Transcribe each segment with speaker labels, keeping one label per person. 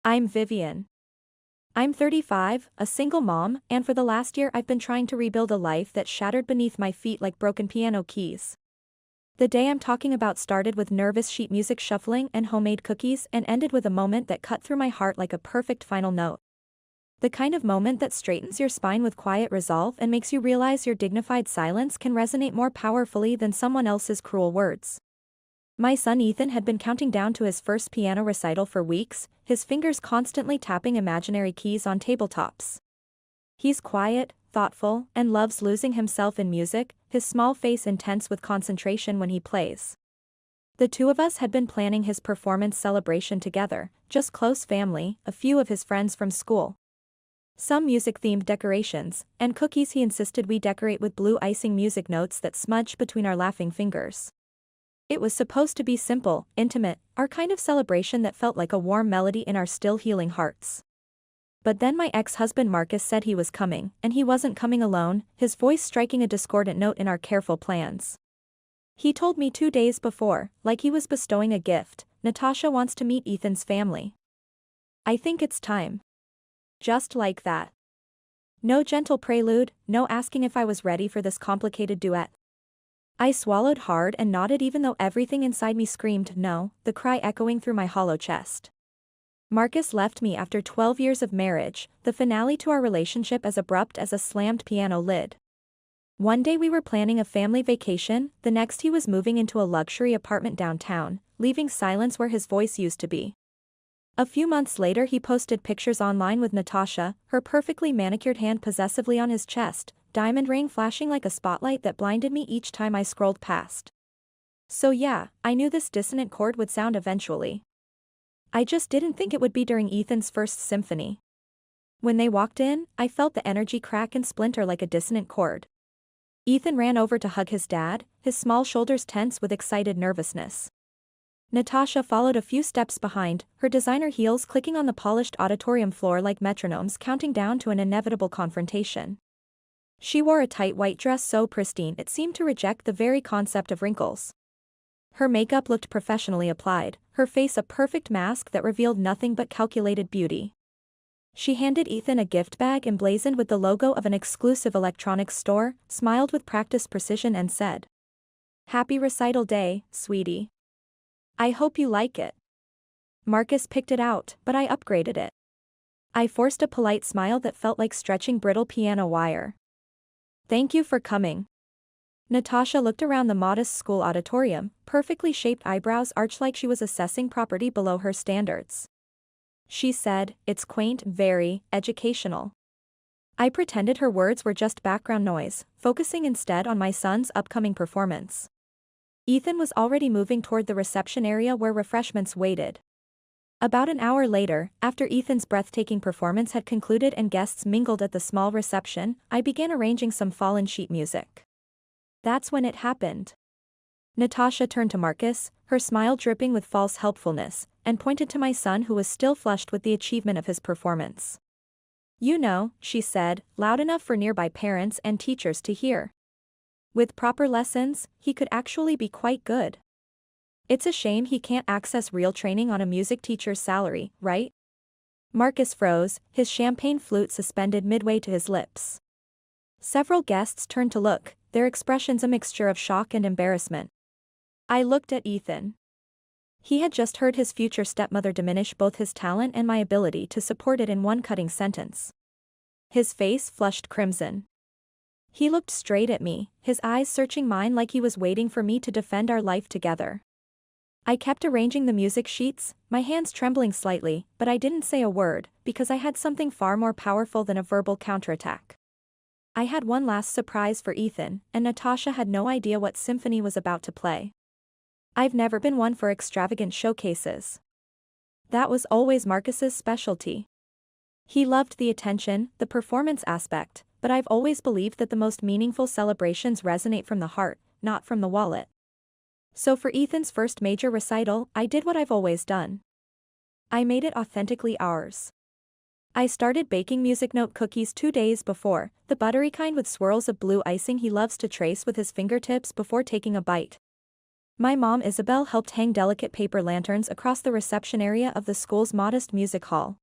Speaker 1: I'm Vivian. I'm 35, a single mom, and for the last year I've been trying to rebuild a life that shattered beneath my feet like broken piano keys. The day I'm talking about started with nervous sheet music shuffling and homemade cookies and ended with a moment that cut through my heart like a perfect final note. The kind of moment that straightens your spine with quiet resolve and makes you realize your dignified silence can resonate more powerfully than someone else's cruel words. My son Ethan had been counting down to his first piano recital for weeks, his fingers constantly tapping imaginary keys on tabletops. He's quiet, thoughtful, and loves losing himself in music, his small face intense with concentration when he plays. The two of us had been planning his performance celebration together, just close family, a few of his friends from school. Some music-themed decorations, and cookies he insisted we decorate with blue icing music notes that smudge between our laughing fingers. It was supposed to be simple, intimate, our kind of celebration that felt like a warm melody in our still healing hearts. But then my ex-husband Marcus said he was coming, and he wasn't coming alone, his voice striking a discordant note in our careful plans. He told me 2 days before, like he was bestowing a gift, Natasha wants to meet Ethan's family. I think it's time. Just like that. No gentle prelude, no asking if I was ready for this complicated duet. I swallowed hard and nodded even though everything inside me screamed no, the cry echoing through my hollow chest. Marcus left me after 12 years of marriage, the finale to our relationship as abrupt as a slammed piano lid. One day we were planning a family vacation, the next he was moving into a luxury apartment downtown, leaving silence where his voice used to be. A few months later he posted pictures online with Natasha, her perfectly manicured hand possessively on his chest, diamond ring flashing like a spotlight that blinded me each time I scrolled past. So yeah, I knew this dissonant chord would sound eventually. I just didn't think it would be during Ethan's first symphony. When they walked in, I felt the energy crack and splinter like a dissonant chord. Ethan ran over to hug his dad, his small shoulders tense with excited nervousness. Natasha followed a few steps behind, her designer heels clicking on the polished auditorium floor like metronomes counting down to an inevitable confrontation. She wore a tight white dress so pristine it seemed to reject the very concept of wrinkles. Her makeup looked professionally applied, her face a perfect mask that revealed nothing but calculated beauty. She handed Ethan a gift bag emblazoned with the logo of an exclusive electronics store, smiled with practiced precision and said, "Happy recital day, sweetie. I hope you like it." Marcus picked it out, but I upgraded it. I forced a polite smile that felt like stretching brittle piano wire. "Thank you for coming." Natasha looked around the modest school auditorium, perfectly shaped eyebrows arched like she was assessing property below her standards. She said, "It's quaint, very educational." I pretended her words were just background noise, focusing instead on my son's upcoming performance. Ethan was already moving toward the reception area where refreshments waited. About an hour later, after Ethan's breathtaking performance had concluded and guests mingled at the small reception, I began arranging some fallen sheet music. That's when it happened. Natasha turned to Marcus, her smile dripping with false helpfulness, and pointed to my son who was still flushed with the achievement of his performance. "You know," she said, loud enough for nearby parents and teachers to hear. "With proper lessons, he could actually be quite good. It's a shame he can't access real training on a music teacher's salary, right?" Marcus froze, his champagne flute suspended midway to his lips. Several guests turned to look, their expressions a mixture of shock and embarrassment. I looked at Ethan. He had just heard his future stepmother diminish both his talent and my ability to support it in one cutting sentence. His face flushed crimson. He looked straight at me, his eyes searching mine like he was waiting for me to defend our life together. I kept arranging the music sheets, my hands trembling slightly, but I didn't say a word, because I had something far more powerful than a verbal counterattack. I had one last surprise for Ethan, and Natasha had no idea what symphony was about to play. I've never been one for extravagant showcases. That was always Marcus's specialty. He loved the attention, the performance aspect, but I've always believed that the most meaningful celebrations resonate from the heart, not from the wallet. So for Ethan's first major recital, I did what I've always done. I made it authentically ours. I started baking music note cookies 2 days before, the buttery kind with swirls of blue icing he loves to trace with his fingertips before taking a bite. My mom Isabel helped hang delicate paper lanterns across the reception area of the school's modest music hall.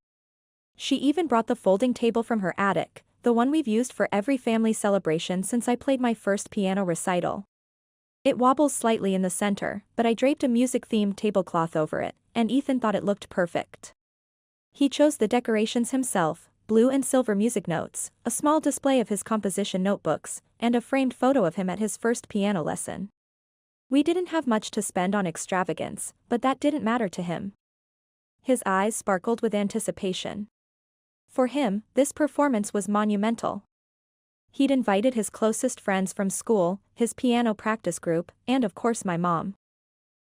Speaker 1: She even brought the folding table from her attic, the one we've used for every family celebration since I played my first piano recital. It wobbles slightly in the center, but I draped a music-themed tablecloth over it, and Ethan thought it looked perfect. He chose the decorations himself, blue and silver music notes, a small display of his composition notebooks, and a framed photo of him at his first piano lesson. We didn't have much to spend on extravagance, but that didn't matter to him. His eyes sparkled with anticipation. For him, this performance was monumental. He'd invited his closest friends from school, his piano practice group, and of course my mom.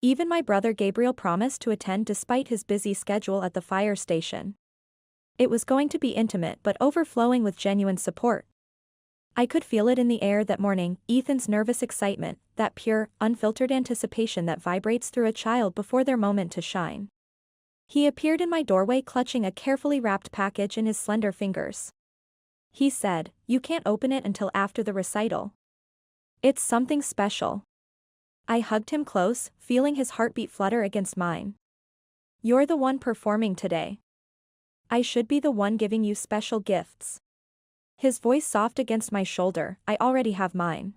Speaker 1: Even my brother Gabriel promised to attend despite his busy schedule at the fire station. It was going to be intimate but overflowing with genuine support. I could feel it in the air that morning, Ethan's nervous excitement, that pure, unfiltered anticipation that vibrates through a child before their moment to shine. He appeared in my doorway clutching a carefully wrapped package in his slender fingers. He said, "You can't open it until after the recital. It's something special." I hugged him close, feeling his heartbeat flutter against mine. "You're the one performing today. I should be the one giving you special gifts." His voice soft against my shoulder, "I already have mine.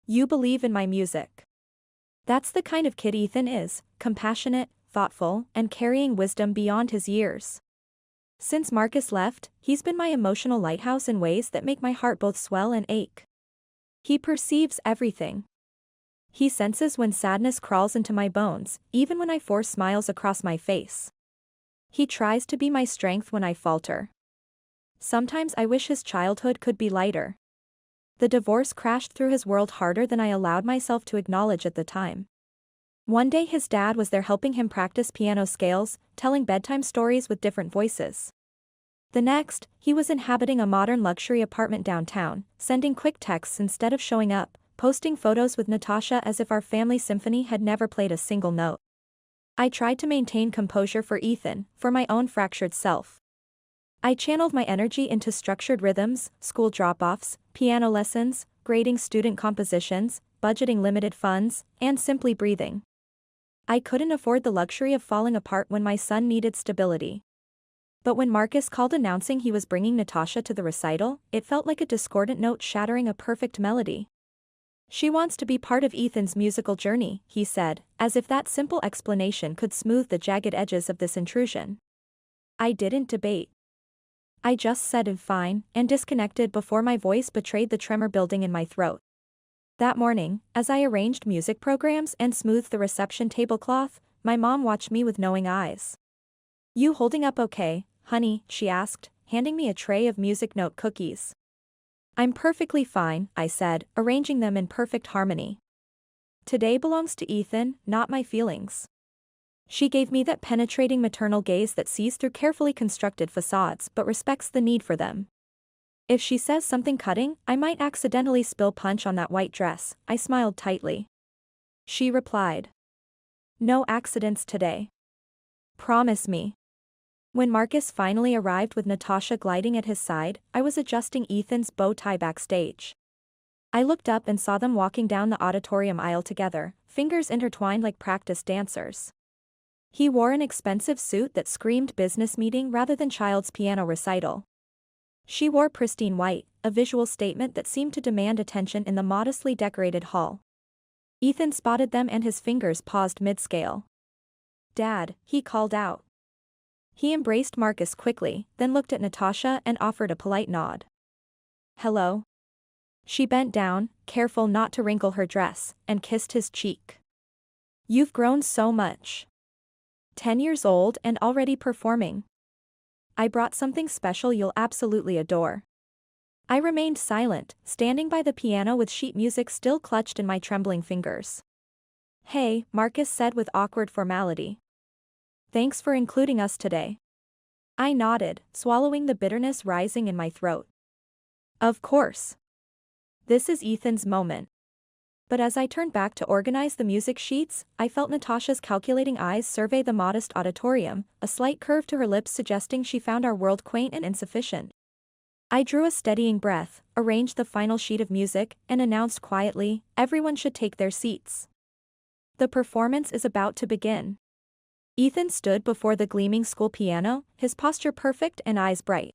Speaker 1: You believe in my music." That's the kind of kid Ethan is, compassionate, thoughtful, and carrying wisdom beyond his years. Since Marcus left, he's been my emotional lighthouse in ways that make my heart both swell and ache. He perceives everything. He senses when sadness crawls into my bones, even when I force smiles across my face. He tries to be my strength when I falter. Sometimes I wish his childhood could be lighter. The divorce crashed through his world harder than I allowed myself to acknowledge at the time. One day his dad was there helping him practice piano scales, telling bedtime stories with different voices. The next, he was inhabiting a modern luxury apartment downtown, sending quick texts instead of showing up, posting photos with Natasha as if our family symphony had never played a single note. I tried to maintain composure for Ethan, for my own fractured self. I channeled my energy into structured rhythms, school drop-offs, piano lessons, grading student compositions, budgeting limited funds, and simply breathing. I couldn't afford the luxury of falling apart when my son needed stability. But when Marcus called announcing he was bringing Natasha to the recital, it felt like a discordant note shattering a perfect melody. "She wants to be part of Ethan's musical journey," he said, as if that simple explanation could smooth the jagged edges of this intrusion. I didn't debate. I just said fine, and disconnected before my voice betrayed the tremor building in my throat. That morning, as I arranged music programs and smoothed the reception tablecloth, my mom watched me with knowing eyes. "You holding up okay, honey?" she asked, handing me a tray of music note cookies. "I'm perfectly fine," I said, arranging them in perfect harmony. "Today belongs to Ethan, not my feelings." She gave me that penetrating maternal gaze that sees through carefully constructed facades but respects the need for them. If she says something cutting, I might accidentally spill punch on that white dress. I smiled tightly. She replied, "No accidents today. Promise me." When Marcus finally arrived with Natasha gliding at his side, I was adjusting Ethan's bow tie backstage. I looked up and saw them walking down the auditorium aisle together, fingers intertwined like practiced dancers. He wore an expensive suit that screamed business meeting rather than child's piano recital. She wore pristine white, a visual statement that seemed to demand attention in the modestly decorated hall. Ethan spotted them and his fingers paused mid-scale. "Dad," he called out. He embraced Marcus quickly, then looked at Natasha and offered a polite nod. "Hello." She bent down, careful not to wrinkle her dress, and kissed his cheek. "You've grown so much. 10 years old and already performing. I brought something special you'll absolutely adore." I remained silent, standing by the piano with sheet music still clutched in my trembling fingers. "Hey," Marcus said with awkward formality. "Thanks for including us today." I nodded, swallowing the bitterness rising in my throat. "Of course. This is Ethan's moment." But as I turned back to organize the music sheets, I felt Natasha's calculating eyes survey the modest auditorium, a slight curve to her lips suggesting she found our world quaint and insufficient. I drew a steadying breath, arranged the final sheet of music, and announced quietly, "Everyone should take their seats." The performance is about to begin. Ethan stood before the gleaming school piano, his posture perfect and eyes bright.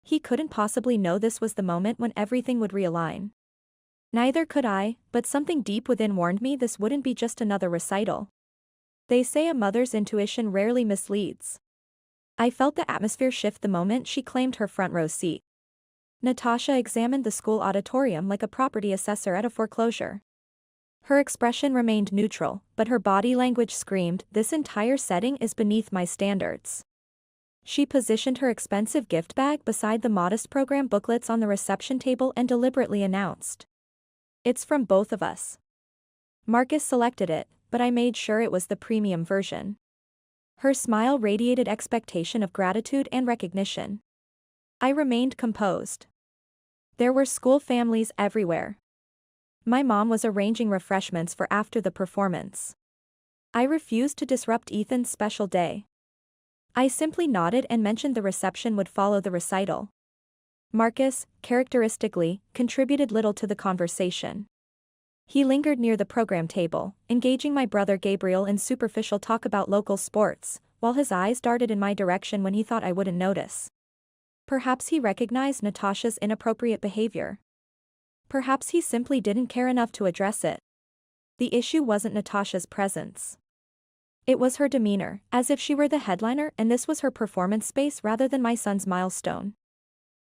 Speaker 1: He couldn't possibly know this was the moment when everything would realign. Neither could I, but something deep within warned me this wouldn't be just another recital. They say a mother's intuition rarely misleads. I felt the atmosphere shift the moment she claimed her front row seat. Natasha examined the school auditorium like a property assessor at a foreclosure. Her expression remained neutral, but her body language screamed, "This entire setting is beneath my standards." She positioned her expensive gift bag beside the modest program booklets on the reception table and deliberately announced, "It's from both of us." Marcus selected it, but I made sure it was the premium version. Her smile radiated expectation of gratitude and recognition. I remained composed. There were school families everywhere. My mom was arranging refreshments for after the performance. I refused to disrupt Ethan's special day. I simply nodded and mentioned the reception would follow the recital. Marcus, characteristically, contributed little to the conversation. He lingered near the program table, engaging my brother Gabriel in superficial talk about local sports, while his eyes darted in my direction when he thought I wouldn't notice. Perhaps he recognized Natasha's inappropriate behavior. Perhaps he simply didn't care enough to address it. The issue wasn't Natasha's presence. It was her demeanor, as if she were the headliner and this was her performance space rather than my son's milestone.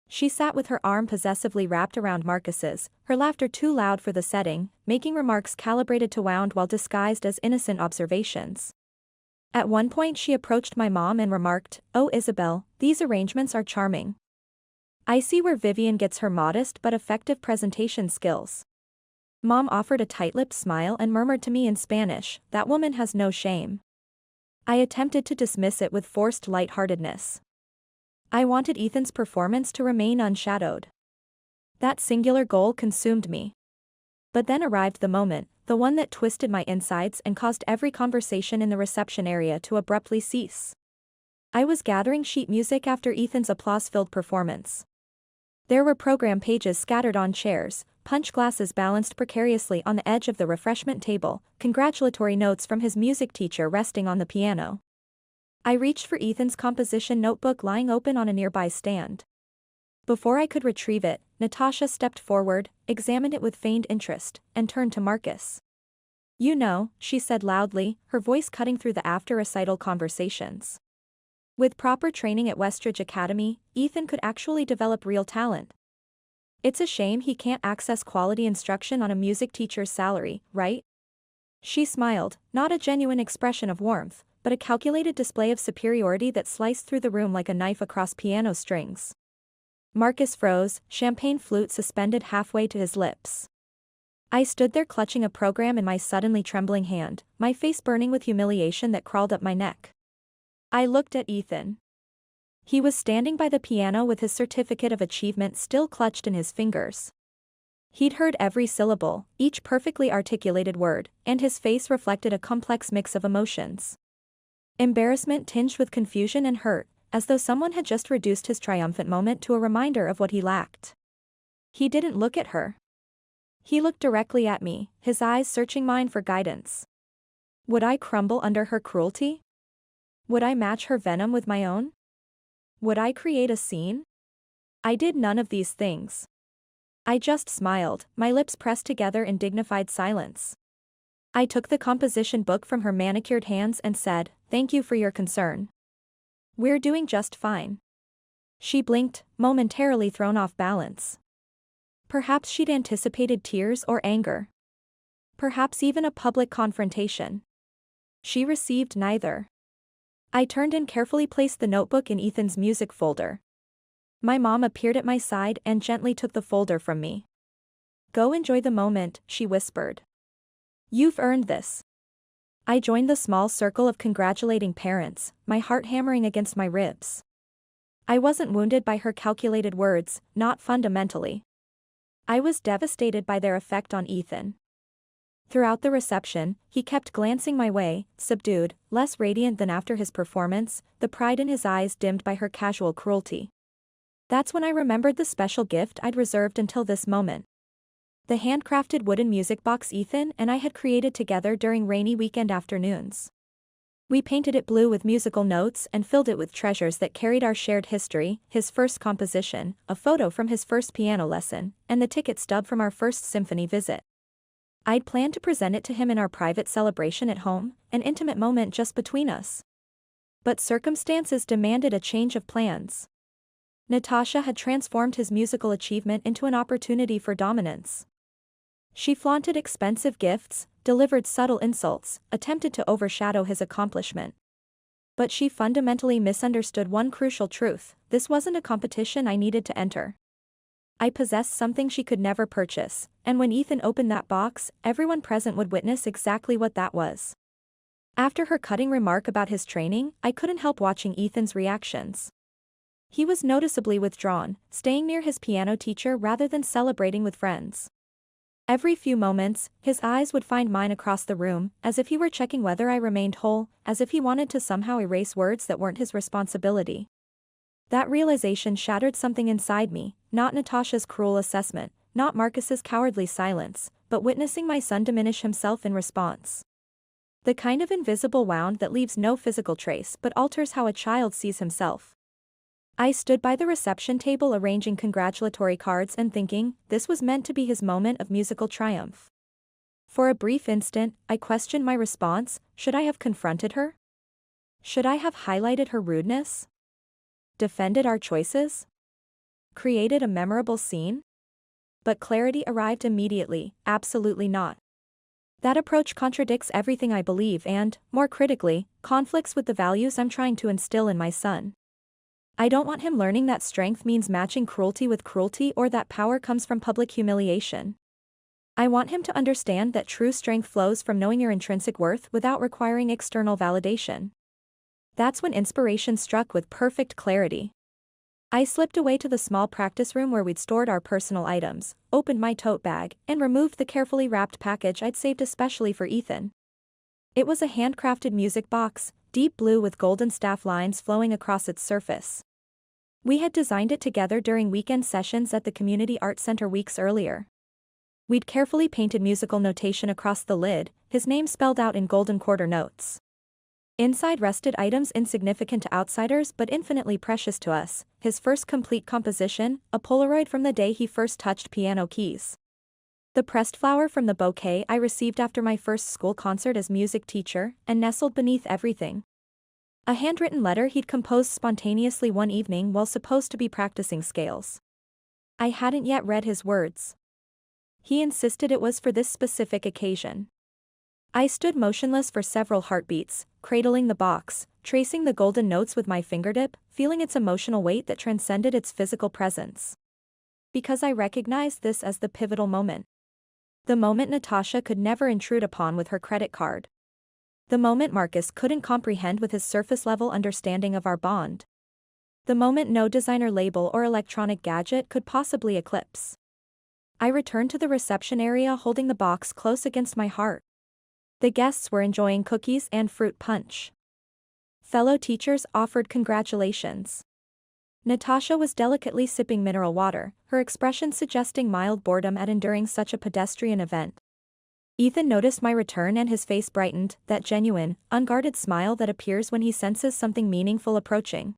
Speaker 1: She sat with her arm possessively wrapped around Marcus's, her laughter too loud for the setting, making remarks calibrated to wound while disguised as innocent observations. At one point she approached my mom and remarked, "Oh Isabel, these arrangements are charming. I see where Vivian gets her modest but effective presentation skills." Mom offered a tight-lipped smile and murmured to me in Spanish, "That woman has no shame." I attempted to dismiss it with forced lightheartedness. I wanted Ethan's performance to remain unshadowed. That singular goal consumed me. But then arrived the moment, the one that twisted my insides and caused every conversation in the reception area to abruptly cease. I was gathering sheet music after Ethan's applause-filled performance. There were program pages scattered on chairs, punch glasses balanced precariously on the edge of the refreshment table, congratulatory notes from his music teacher resting on the piano. I reached for Ethan's composition notebook lying open on a nearby stand. Before I could retrieve it, Natasha stepped forward, examined it with feigned interest, and turned to Marcus. "You know," she said loudly, her voice cutting through the after-recital conversations. "With proper training at Westridge Academy, Ethan could actually develop real talent. It's a shame he can't access quality instruction on a music teacher's salary, right?" She smiled, not a genuine expression of warmth, but a calculated display of superiority that sliced through the room like a knife across piano strings. Marcus froze, champagne flute suspended halfway to his lips. I stood there clutching a program in my suddenly trembling hand, my face burning with humiliation that crawled up my neck. I looked at Ethan. He was standing by the piano with his certificate of achievement still clutched in his fingers. He'd heard every syllable, each perfectly articulated word, and his face reflected a complex mix of emotions. Embarrassment tinged with confusion and hurt, as though someone had just reduced his triumphant moment to a reminder of what he lacked. He didn't look at her. He looked directly at me, his eyes searching mine for guidance. Would I crumble under her cruelty? Would I match her venom with my own? Would I create a scene? I did none of these things. I just smiled, my lips pressed together in dignified silence. I took the composition book from her manicured hands and said, "Thank you for your concern. We're doing just fine." She blinked, momentarily thrown off balance. Perhaps she'd anticipated tears or anger. Perhaps even a public confrontation. She received neither. I turned and carefully placed the notebook in Ethan's music folder. My mom appeared at my side and gently took the folder from me. "Go enjoy the moment," she whispered. "You've earned this." I joined the small circle of congratulating parents, my heart hammering against my ribs. I wasn't wounded by her calculated words, not fundamentally. I was devastated by their effect on Ethan. Throughout the reception, he kept glancing my way, subdued, less radiant than after his performance, the pride in his eyes dimmed by her casual cruelty. That's when I remembered the special gift I'd reserved until this moment. The handcrafted wooden music box Ethan and I had created together during rainy weekend afternoons. We painted it blue with musical notes and filled it with treasures that carried our shared history, his first composition, a photo from his first piano lesson, and the ticket stub from our first symphony visit. I'd planned to present it to him in our private celebration at home, an intimate moment just between us. But circumstances demanded a change of plans. Natasha had transformed his musical achievement into an opportunity for dominance. She flaunted expensive gifts, delivered subtle insults, attempted to overshadow his accomplishment. But she fundamentally misunderstood one crucial truth: this wasn't a competition I needed to enter. I possessed something she could never purchase, and when Ethan opened that box, everyone present would witness exactly what that was. After her cutting remark about his training, I couldn't help watching Ethan's reactions. He was noticeably withdrawn, staying near his piano teacher rather than celebrating with friends. Every few moments, his eyes would find mine across the room, as if he were checking whether I remained whole, as if he wanted to somehow erase words that weren't his responsibility. That realization shattered something inside me, not Natasha's cruel assessment, not Marcus's cowardly silence, but witnessing my son diminish himself in response. The kind of invisible wound that leaves no physical trace but alters how a child sees himself. I stood by the reception table arranging congratulatory cards and thinking, this was meant to be his moment of musical triumph. For a brief instant, I questioned my response: should I have confronted her? Should I have highlighted her rudeness? Defended our choices? Created a memorable scene? But clarity arrived immediately: absolutely not. That approach contradicts everything I believe and, more critically, conflicts with the values I'm trying to instill in my son. I don't want him learning that strength means matching cruelty with cruelty or that power comes from public humiliation. I want him to understand that true strength flows from knowing your intrinsic worth without requiring external validation. That's when inspiration struck with perfect clarity. I slipped away to the small practice room where we'd stored our personal items, opened my tote bag, and removed the carefully wrapped package I'd saved especially for Ethan. It was a handcrafted music box, deep blue with golden staff lines flowing across its surface. We had designed it together during weekend sessions at the Community Arts Center weeks earlier. We'd carefully painted musical notation across the lid, his name spelled out in golden quarter notes. Inside rested items insignificant to outsiders but infinitely precious to us: his first complete composition, a Polaroid from the day he first touched piano keys. The pressed flower from the bouquet I received after my first school concert as music teacher, and nestled beneath everything, a handwritten letter he'd composed spontaneously one evening while supposed to be practicing scales. I hadn't yet read his words. He insisted it was for this specific occasion. I stood motionless for several heartbeats, cradling the box, tracing the golden notes with my fingertip, feeling its emotional weight that transcended its physical presence. Because I recognized this as the pivotal moment. The moment Natasha could never intrude upon with her credit card. The moment Marcus couldn't comprehend with his surface-level understanding of our bond. The moment no designer label or electronic gadget could possibly eclipse. I returned to the reception area holding the box close against my heart. The guests were enjoying cookies and fruit punch. Fellow teachers offered congratulations. Natasha was delicately sipping mineral water, her expression suggesting mild boredom at enduring such a pedestrian event. Ethan noticed my return and his face brightened, that genuine, unguarded smile that appears when he senses something meaningful approaching.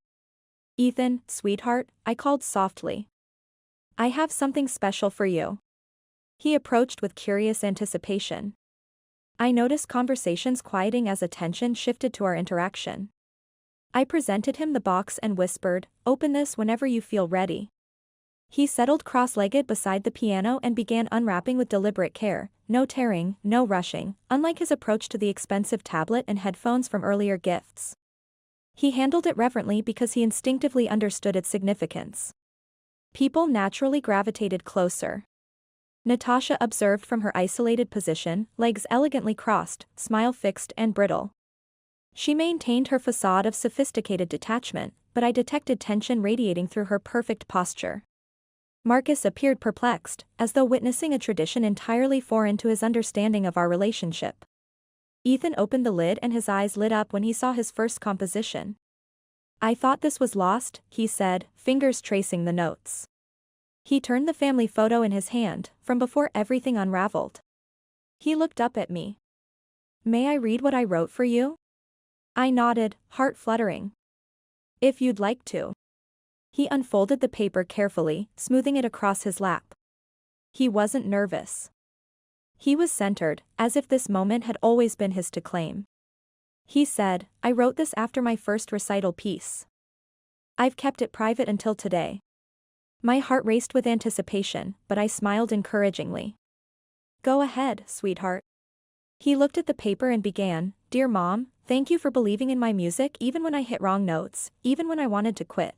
Speaker 1: "Ethan, sweetheart," I called softly. "I have something special for you." He approached with curious anticipation. I noticed conversations quieting as attention shifted to our interaction. I presented him the box and whispered, "Open this whenever you feel ready." He settled cross-legged beside the piano and began unwrapping with deliberate care, no tearing, no rushing, unlike his approach to the expensive tablet and headphones from earlier gifts. He handled it reverently because he instinctively understood its significance. People naturally gravitated closer. Natasha observed from her isolated position, legs elegantly crossed, smile fixed and brittle. She maintained her facade of sophisticated detachment, but I detected tension radiating through her perfect posture. Marcus appeared perplexed, as though witnessing a tradition entirely foreign to his understanding of our relationship. Ethan opened the lid and his eyes lit up when he saw his first composition. "I thought this was lost," he said, fingers tracing the notes. He turned the family photo in his hand, from before everything unraveled. He looked up at me. May I read what I wrote for you? I nodded, heart fluttering. If you'd like to. He unfolded the paper carefully, smoothing it across his lap. He wasn't nervous. He was centered, as if this moment had always been his to claim. He said, I wrote this after my first recital piece. I've kept it private until today. My heart raced with anticipation, but I smiled encouragingly. Go ahead, sweetheart. He looked at the paper and began, Dear Mom, thank you for believing in my music even when I hit wrong notes, even when I wanted to quit.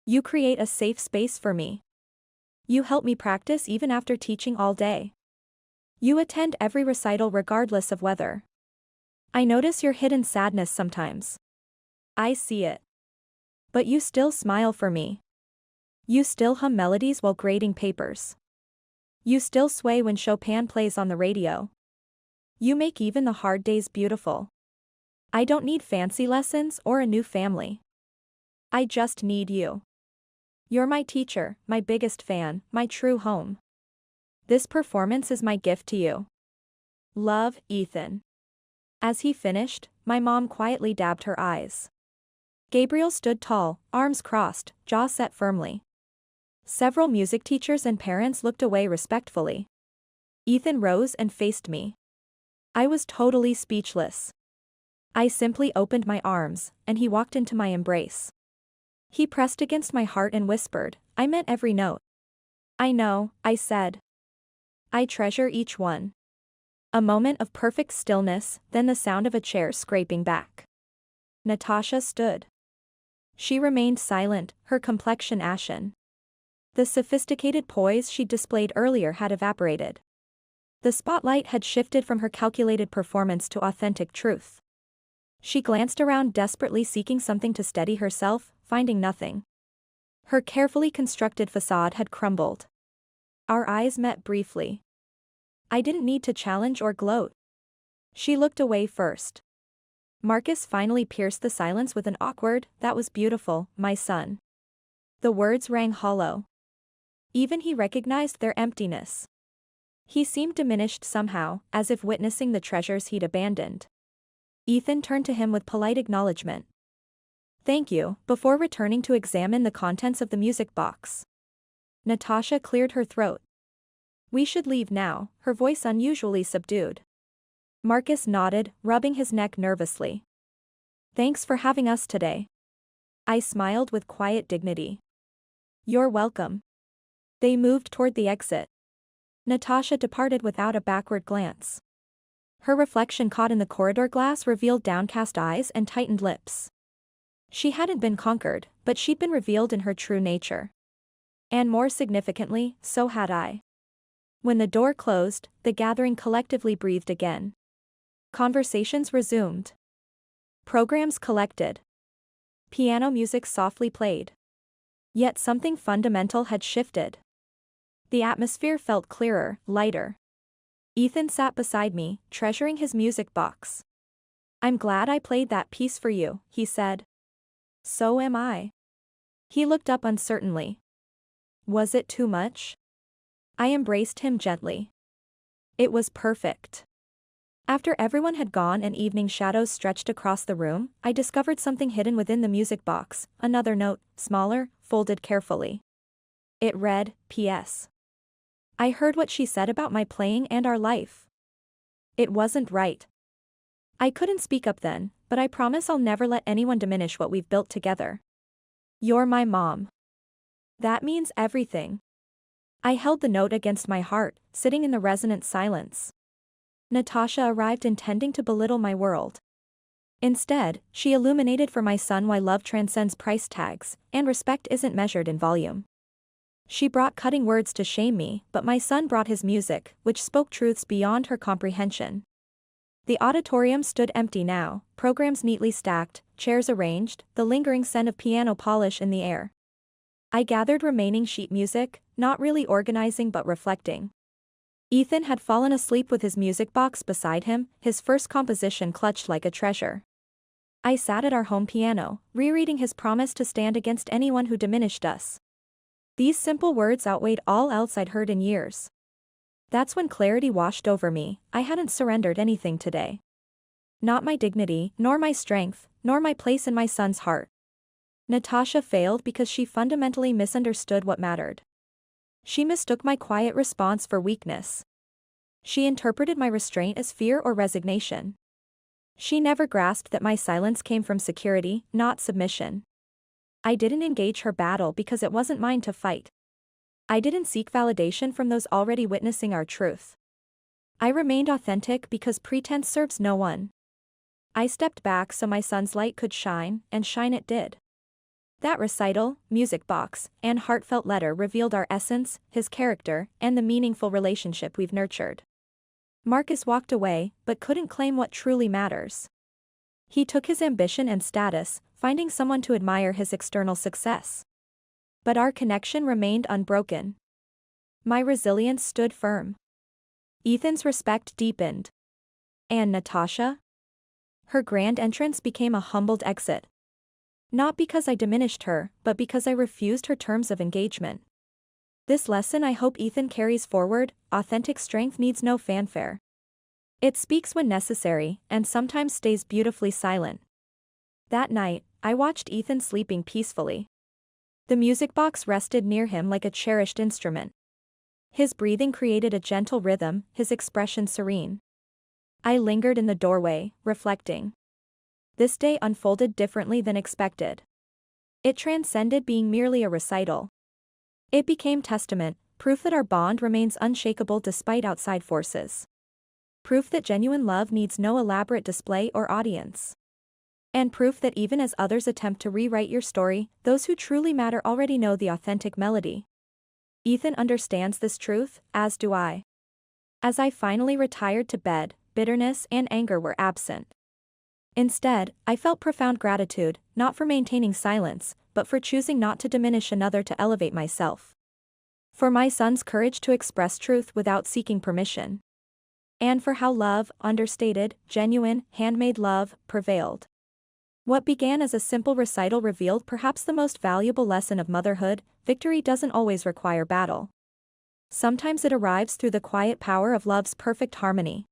Speaker 1: You create a safe space for me. You help me practice even after teaching all day. You attend every recital regardless of weather. I notice your hidden sadness sometimes. I see it. But you still smile for me. You still hum melodies while grading papers. You still sway when Chopin plays on the radio. You make even the hard days beautiful. I don't need fancy lessons or a new family. I just need you. You're my teacher, my biggest fan, my true home. This performance is my gift to you. Love, Ethan. As he finished, my mom quietly dabbed her eyes. Gabriel stood tall, arms crossed, jaw set firmly. Several music teachers and parents looked away respectfully. Ethan rose and faced me. I was totally speechless. I simply opened my arms, and he walked into my embrace. He pressed against my heart and whispered, I meant every note. I know, I said. I treasure each one. A moment of perfect stillness, then the sound of a chair scraping back. Natasha stood. She remained silent, her complexion ashen. The sophisticated poise she'd displayed earlier had evaporated. The spotlight had shifted from her calculated performance to authentic truth. She glanced around desperately seeking something to steady herself, finding nothing. Her carefully constructed facade had crumbled. Our eyes met briefly. I didn't need to challenge or gloat. She looked away first. Marcus finally pierced the silence with an awkward, that was beautiful, my son. The words rang hollow. Even he recognized their emptiness. He seemed diminished somehow, as if witnessing the treasures he'd abandoned. Ethan turned to him with polite acknowledgement. Thank you, before returning to examine the contents of the music box. Natasha cleared her throat. We should leave now, her voice unusually subdued. Marcus nodded, rubbing his neck nervously. Thanks for having us today. I smiled with quiet dignity. You're welcome. They moved toward the exit. Natasha departed without a backward glance. Her reflection caught in the corridor glass revealed downcast eyes and tightened lips. She hadn't been conquered, but she'd been revealed in her true nature. And more significantly, so had I. When the door closed, the gathering collectively breathed again. Conversations resumed. Programs collected. Piano music softly played. Yet something fundamental had shifted. The atmosphere felt clearer, lighter. Ethan sat beside me, treasuring his music box. I'm glad I played that piece for you, he said. So am I. He looked up uncertainly. Was it too much? I embraced him gently. It was perfect. After everyone had gone and evening shadows stretched across the room, I discovered something hidden within the music box, another note, smaller, folded carefully. It read, P.S. I heard what she said about my playing and our life. It wasn't right. I couldn't speak up then, but I promise I'll never let anyone diminish what we've built together. You're my mom. That means everything. I held the note against my heart, sitting in the resonant silence. Natasha arrived intending to belittle my world. Instead, she illuminated for my son why love transcends price tags, and respect isn't measured in volume. She brought cutting words to shame me, but my son brought his music, which spoke truths beyond her comprehension. The auditorium stood empty now, programs neatly stacked, chairs arranged, the lingering scent of piano polish in the air. I gathered remaining sheet music, not really organizing but reflecting. Ethan had fallen asleep with his music box beside him, his first composition clutched like a treasure. I sat at our home piano, rereading his promise to stand against anyone who diminished us. These simple words outweighed all else I'd heard in years. That's when clarity washed over me. I hadn't surrendered anything today. Not my dignity, nor my strength, nor my place in my son's heart. Natasha failed because she fundamentally misunderstood what mattered. She mistook my quiet response for weakness. She interpreted my restraint as fear or resignation. She never grasped that my silence came from security, not submission. I didn't engage her battle because it wasn't mine to fight. I didn't seek validation from those already witnessing our truth. I remained authentic because pretense serves no one. I stepped back so my son's light could shine, and shine it did. That recital, music box, and heartfelt letter revealed our essence, his character, and the meaningful relationship we've nurtured. Marcus walked away, but couldn't claim what truly matters. He took his ambition and status, finding someone to admire his external success. But our connection remained unbroken. My resilience stood firm. Ethan's respect deepened. And Natasha? Her grand entrance became a humbled exit. Not because I diminished her, but because I refused her terms of engagement. This lesson I hope Ethan carries forward: authentic strength needs no fanfare. It speaks when necessary, and sometimes stays beautifully silent. That night, I watched Ethan sleeping peacefully. The music box rested near him like a cherished instrument. His breathing created a gentle rhythm, his expression serene. I lingered in the doorway, reflecting. This day unfolded differently than expected. It transcended being merely a recital. It became testament, proof that our bond remains unshakable despite outside forces. Proof that genuine love needs no elaborate display or audience. And proof that even as others attempt to rewrite your story, those who truly matter already know the authentic melody. Ethan understands this truth, as do I. As I finally retired to bed, bitterness and anger were absent. Instead, I felt profound gratitude, not for maintaining silence, but for choosing not to diminish another to elevate myself. For my son's courage to express truth without seeking permission. And for how love, understated, genuine, handmade love, prevailed. What began as a simple recital revealed perhaps the most valuable lesson of motherhood: victory doesn't always require battle. Sometimes it arrives through the quiet power of love's perfect harmony.